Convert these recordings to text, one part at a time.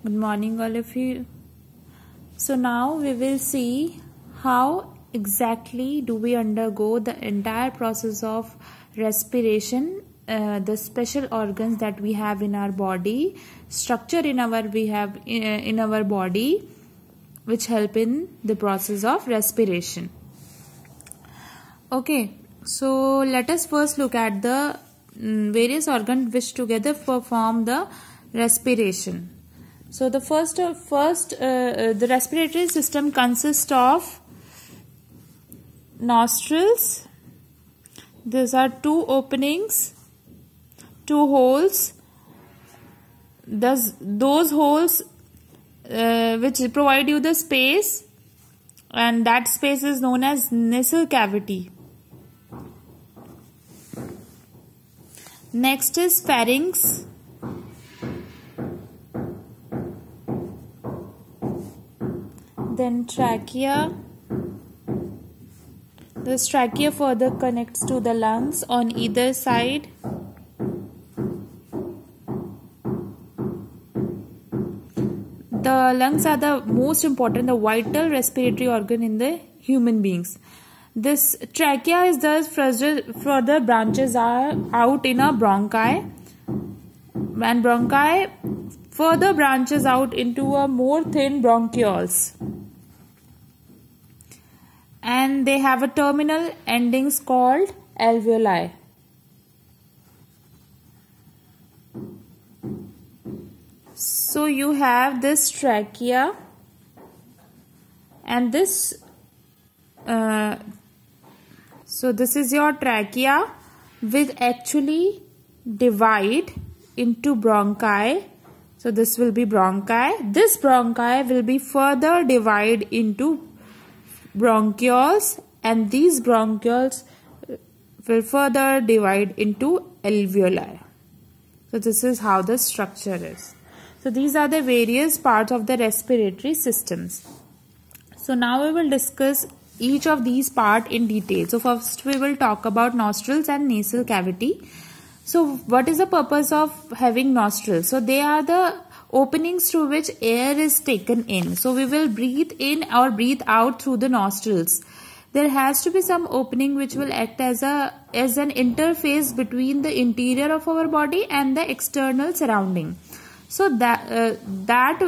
Good morning, all of you. So now we will see how exactly do we undergo the entire process of respiration, the special organs that we have in our body, structure in our body, which help in the process of respiration. Okay, so let us first look at the various organs which together perform the respiration. So the the respiratory system consists of nostrils. These are two openings, two holes. Those holes which provide you the space, and that space is known as nasal cavity. Next is pharynx. Then trachea. This trachea further connects to the lungs on either side. The lungs are the most important, the vital respiratory organ in the human beings. This trachea is thus further branches out in a bronchi, and bronchi further branches out into a more thin bronchioles, and they have a terminal endings called alveoli. So you have this trachea, and this so this is your trachea, which actually divide into bronchi. So this will be bronchi. This bronchi will be further divide into bronchioles, and these bronchioles will further divide into alveoli. So this is how the structure is. So these are the various parts of the respiratory systems. So now we will discuss each of these parts in detail. So first we will talk about nostrils and nasal cavity. So what is the purpose of having nostrils? So they are the openings through which air is taken in. So we will breathe in or breathe out through the nostrils. There has to be some opening which will act as an interface between the interior of our body and the external surrounding. So that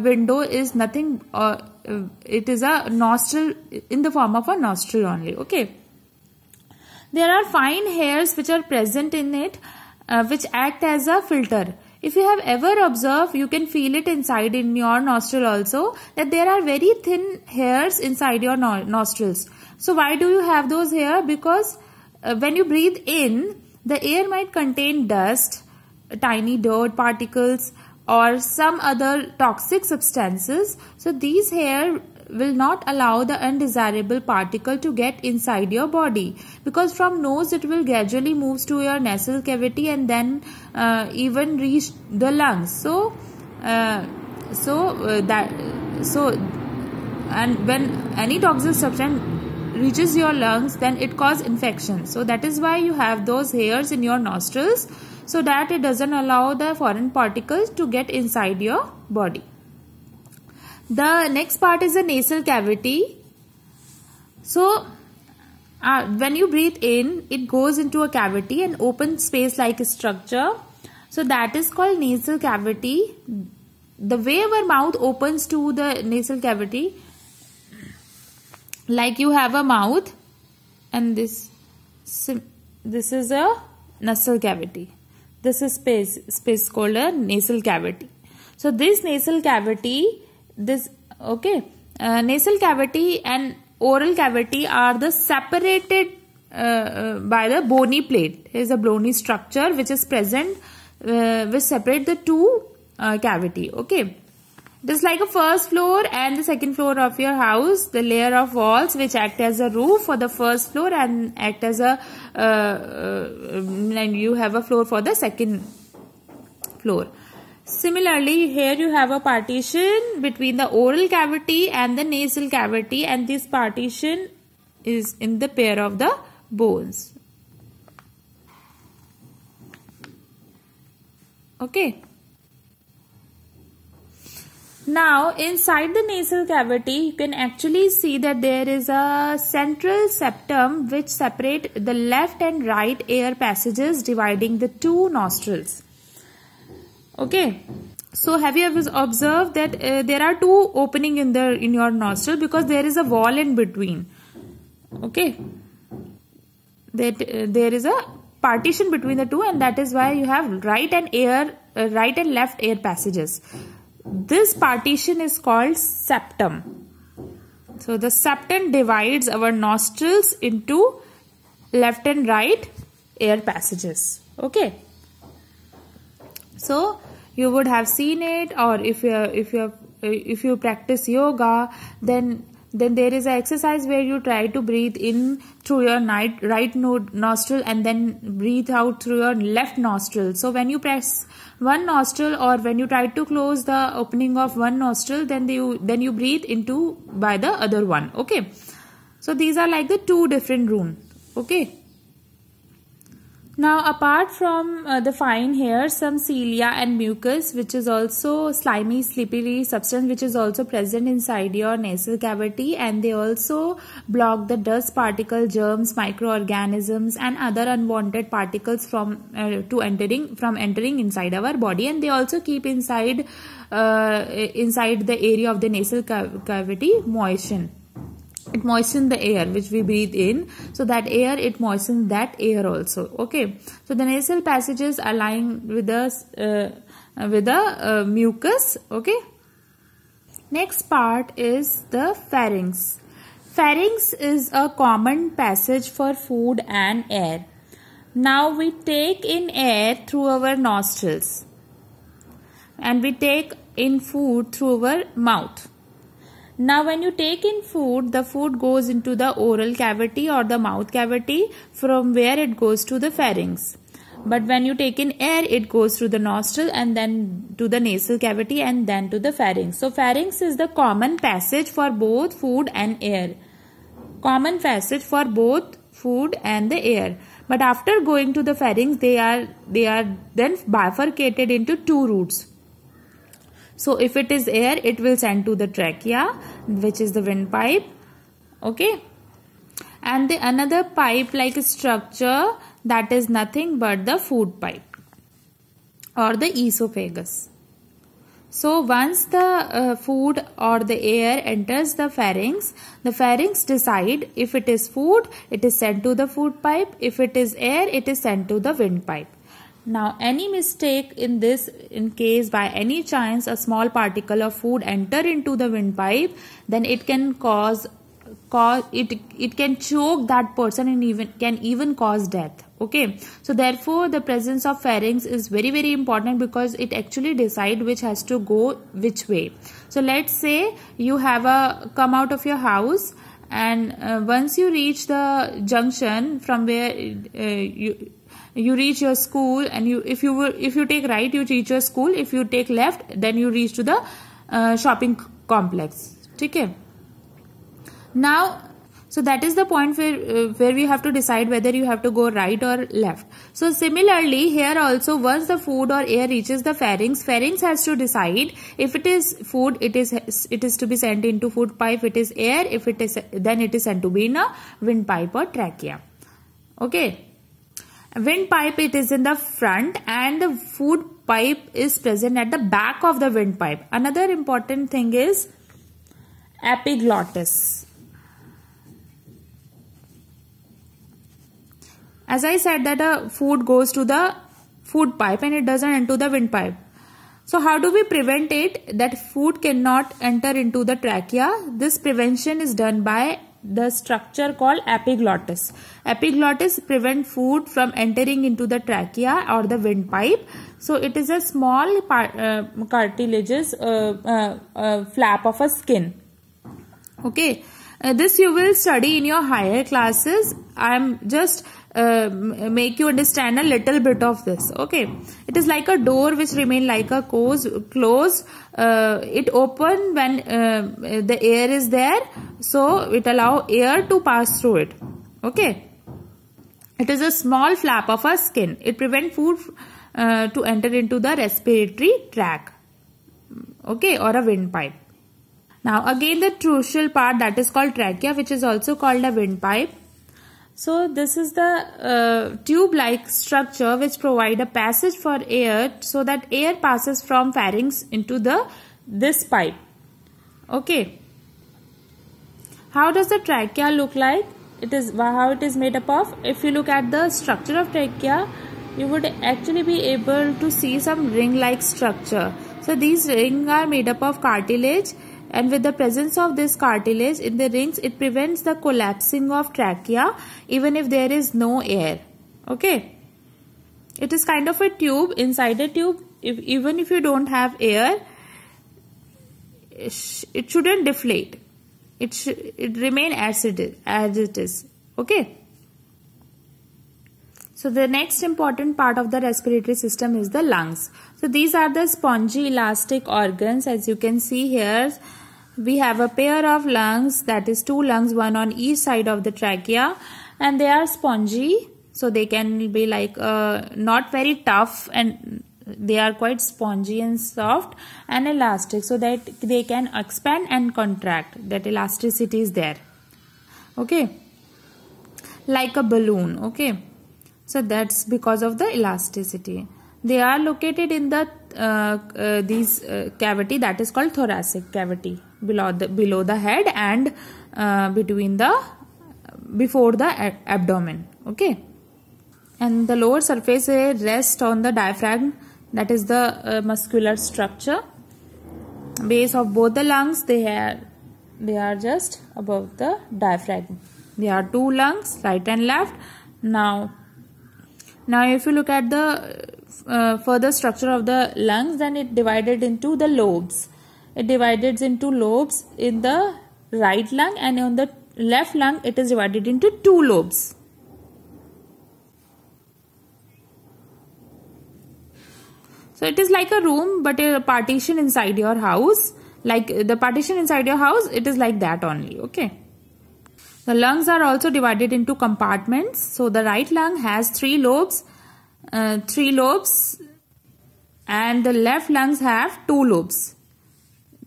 window is nothing. It is a nostril in the form of a nostril only. Okay. There are fine hairs which are present in it, which act as a filter. If you have ever observed, you can feel it inside in your nostril also, that there are very thin hairs inside your nostrils. So why do you have those hairs? Because when you breathe in, the air might contain dust, tiny dirt particles, or some other toxic substances. So these hairs will not allow the undesirable particle to get inside your body, because from nose it will gradually move to your nasal cavity and then even reach the lungs. And when any toxic substance reaches your lungs, then it causes infection. So that is why you have those hairs in your nostrils, so that it doesn't allow the foreign particles to get inside your body. The next part is the nasal cavity. So when you breathe in, it goes into a cavity, an open space like a structure. So that is called nasal cavity. The way our mouth opens to the nasal cavity, like you have a mouth, and this is a nasal cavity. This is space called a nasal cavity. So this nasal cavity, nasal cavity and oral cavity are the separated by the bony plate. Here is a bony structure which is present, which separate the two cavity. Okay. This is like a first floor and the second floor of your house, the layer of walls which act as a roof for the first floor and act as a and you have a floor for the second floor. Similarly, here you have a partition between the oral cavity and the nasal cavity, and this partition is in the pair of the bones. Okay. Now, inside the nasal cavity, you can actually see that there is a central septum which separate the left and right air passages dividing the two nostrils. Okay. So, have you ever observed that there are two opening in your nostril because there is a wall in between. Okay. That there is a partition between the two, and that is why you have right and left air passages. This partition is called septum. So the septum divides our nostrils into left and right air passages. Okay. So you would have seen it, or if you practice yoga, then there is an exercise where you try to breathe in through your right nostril and then breathe out through your left nostril. So when you press one nostril, or when you try to close the opening of one nostril, then you breathe into by the other one. Okay. So these are like the two different rooms. Okay. Now, apart from the fine hairs, some cilia and mucus, which is also slimy, slippery substance, which is also present inside your nasal cavity, and they also block the dust particle, germs, microorganisms, and other unwanted particles from entering inside our body, and they also keep inside the area of the nasal cavity moisten. It moistens the air which we breathe in, so that air, it moistens that air also. Okay, so the nasal passages are lying with the mucus. Okay, next part is the pharynx. Pharynx is a common passage for food and air. Now we take in air through our nostrils, and we take in food through our mouth. Now when you take in food, the food goes into the oral cavity or the mouth cavity, from where it goes to the pharynx. But when you take in air, it goes through the nostril and then to the nasal cavity and then to the pharynx. So pharynx is the common passage for both food and air. Common passage for both food and the air. But after going to the pharynx, they are then bifurcated into two routes. So if it is air, it will send to the trachea, which is the windpipe. Okay. And the another pipe like structure, that is nothing but the food pipe or the esophagus. So once the food or the air enters the pharynx decide if it is food, it is sent to the food pipe. If it is air, it is sent to the windpipe. Now, any mistake in this, in case by any chance a small particle of food enter into the windpipe, then it can it can choke that person and can even cause death. Okay, so therefore the presence of pharynx is very, very important, because it actually decide which has to go which way. So let's say you have come out of your house, and once you reach the junction from where you reach your school, and if you take right, you reach your school. If you take left, then you reach to the shopping complex. Okay. Now, so that is the point where we have to decide whether you have to go right or left. So similarly, here also, once the food or air reaches the pharynx has to decide if it is food, it is to be sent into food pipe. If it is air, then it is sent to be in a windpipe or trachea. Okay. Windpipe, it is in the front, and the food pipe is present at the back of the windpipe. Another important thing is epiglottis. As I said that the food goes to the food pipe and it doesn't enter the windpipe. So how do we prevent it that food cannot enter into the trachea? This prevention is done by the structure called epiglottis. Epiglottis prevent food from entering into the trachea or the windpipe. So it is a small cartilaginous flap of a skin. Okay, this you will study in your higher classes. I am just make you understand a little bit of this. Okay, it is like a door which remain like a closed. It open when the air is there, so it allow air to pass through it. Okay, it is a small flap of a skin. It prevent food to enter into the respiratory tract. okay, or a windpipe. Now again the crucial part, that is called trachea, which is also called a windpipe. So this is the tube-like structure which provide a passage for air, so that air passes from pharynx into this pipe. Okay. How does the trachea look like? How it is made up of? If you look at the structure of trachea, you would actually be able to see some ring-like structure. So these rings are made up of cartilage, and with the presence of this cartilage in the rings, it prevents the collapsing of trachea even if there is no air. Okay. It is kind of a tube. Inside a tube, even if you don't have air, it shouldn't deflate. It remain as it is. Okay. So the next important part of the respiratory system is the lungs. So these are the spongy elastic organs. As you can see here, we have a pair of lungs, that is 2 lungs, one on each side of the trachea, and they are spongy. So they can be like not very tough, and they are quite spongy and soft and elastic, so that they can expand and contract. That elasticity is there. Okay. Like a balloon. Okay. So that's because of the elasticity. They are located in the cavity that is called thoracic cavity, below the head and before the abdomen. Okay. And the lower surface rests on the diaphragm, that is the muscular structure. Base of both the lungs, they are just above the diaphragm. There are 2 lungs, right and left. Now if you look at the further structure of the lungs, then it divided into the lobes. It divides into lobes in the right lung, and on the left lung it is divided into 2 lobes. So it is like a room, but a partition inside your house. Like the partition inside your house, it is like that only. Okay. The lungs are also divided into compartments. So the right lung has 3 lobes, and the left lungs have 2 lobes.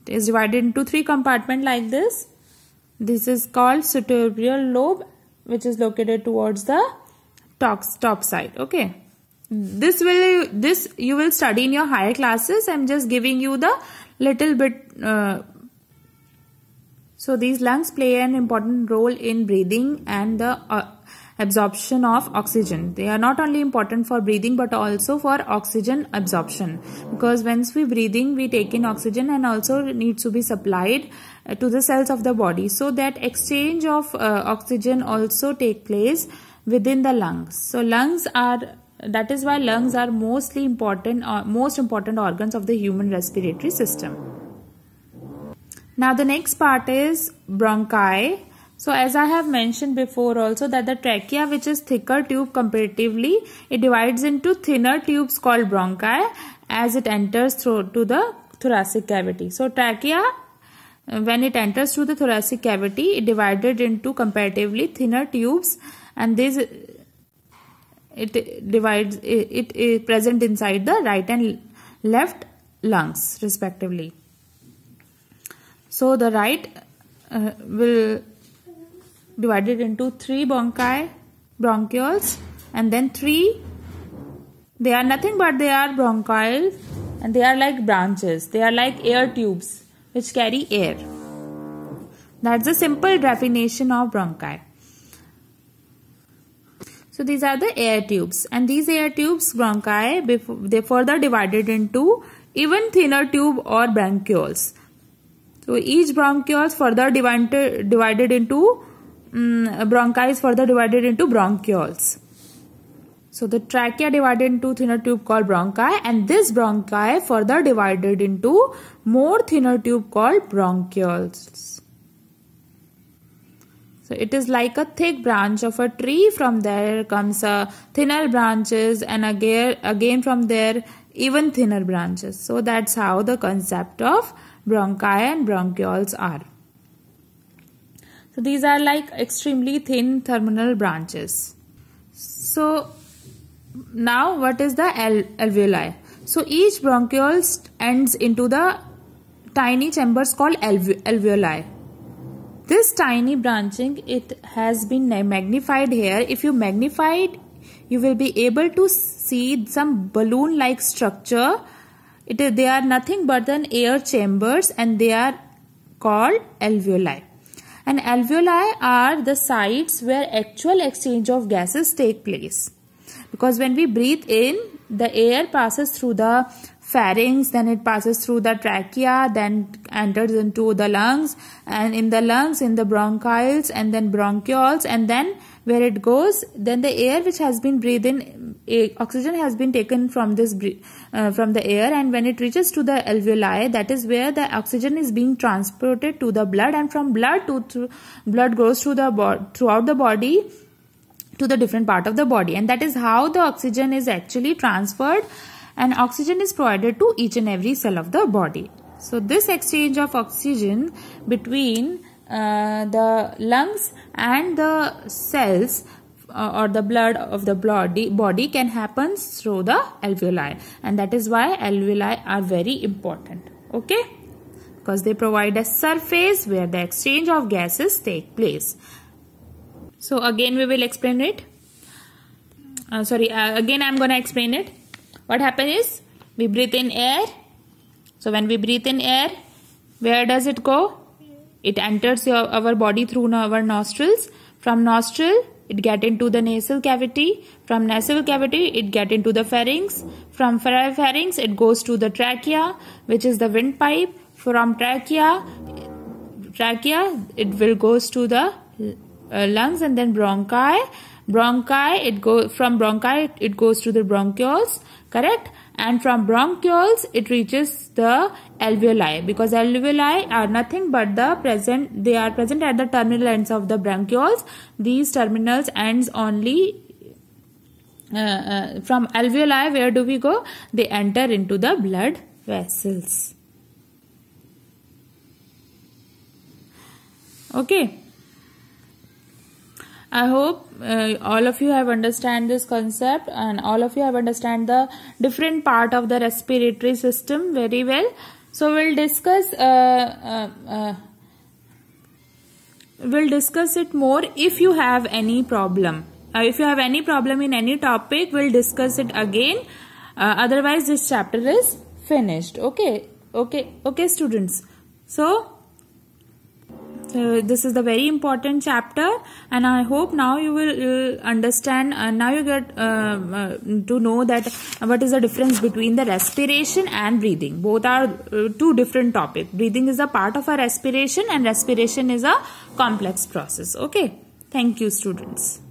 It is divided into 3 compartments like this. This is called supraorbital lobe, which is located towards the top side. Okay. This you will study in your higher classes. I am just giving you the little bit. So these lungs play an important role in breathing and the absorption of oxygen. They are not only important for breathing but also for oxygen absorption, because once we breathing, we take in oxygen and also needs to be supplied to the cells of the body. So that exchange of oxygen also take place within the lungs. So that is why lungs are most important organs of the human respiratory system. Now the next part is bronchi. So as I have mentioned before also, that the trachea, which is thicker tube comparatively, it divides into thinner tubes called bronchi as it enters through to the thoracic cavity. So trachea, when it enters through the thoracic cavity, it divided into comparatively thinner tubes, and it is present inside the right and left lungs respectively. So the right will divided into 3 bronchioles, and then 3, they are nothing but they are bronchial, and they are like branches. They are like air tubes which carry air. That's the simple definition of bronchi. So these are the air tubes, and these air tubes, bronchi, they further divided into even thinner tube or bronchioles. So each bronchiole is further divided into bronchi is further divided into bronchioles. So the trachea divided into thinner tube called bronchi, and this bronchi further divided into more thinner tube called bronchioles. So it is like a thick branch of a tree. From there comes thinner branches, and again from there even thinner branches. So that's how the concept of bronchi and bronchioles are. So these are like extremely thin terminal branches. So now what is the alveoli? So each bronchiole ends into the tiny chambers called alveoli. This tiny branching, it has been magnified here. If you magnify it, you will be able to see some balloon-like structure. They are nothing but than air chambers, and they are called alveoli. And alveoli are the sites where actual exchange of gases take place. Because when we breathe in, the air passes through the pharynx, then it passes through the trachea, then enters into the lungs, and in the lungs, in the bronchioles, and then bronchioles, and then where it goes, then the air which has been breathed in, oxygen has been taken from this from the air, and when it reaches to the alveoli, that is where the oxygen is being transported to the blood, and from blood blood goes through throughout the body to the different part of the body, and that is how the oxygen is actually transferred, and oxygen is provided to each and every cell of the body. So this exchange of oxygen between the lungs and the cells or the blood of the body can happen through the alveoli, and that is why alveoli are very important. Okay, because they provide a surface where the exchange of gases take place. So again we will explain it. Again I'm going to explain it. What happens is, we breathe in air. So when we breathe in air, where does it go? It enters our body through our nostrils. From nostril, it get into the nasal cavity. From nasal cavity, it get into the pharynx. From pharynx, it goes to the trachea, which is the windpipe. From trachea, it will goes to the lungs, and then bronchi. From bronchi, it goes to the bronchioles, correct? And from bronchioles, it reaches the alveoli, because alveoli are nothing but they are present at the terminal ends of the bronchioles. These terminal ends only, from alveoli, where do we go? They enter into the blood vessels. Okay. I hope all of you have understand this concept, and all of you have understand the different part of the respiratory system very well. So we'll discuss it more if you have any problem. If you have any problem in any topic, we'll discuss it again. Otherwise, this chapter is finished. Okay, students. So this is the very important chapter, and I hope now you will understand, and now you get to know that what is the difference between the respiration and breathing. Both are two different topics. Breathing is a part of our respiration, and respiration is a complex process. Okay, thank you, students.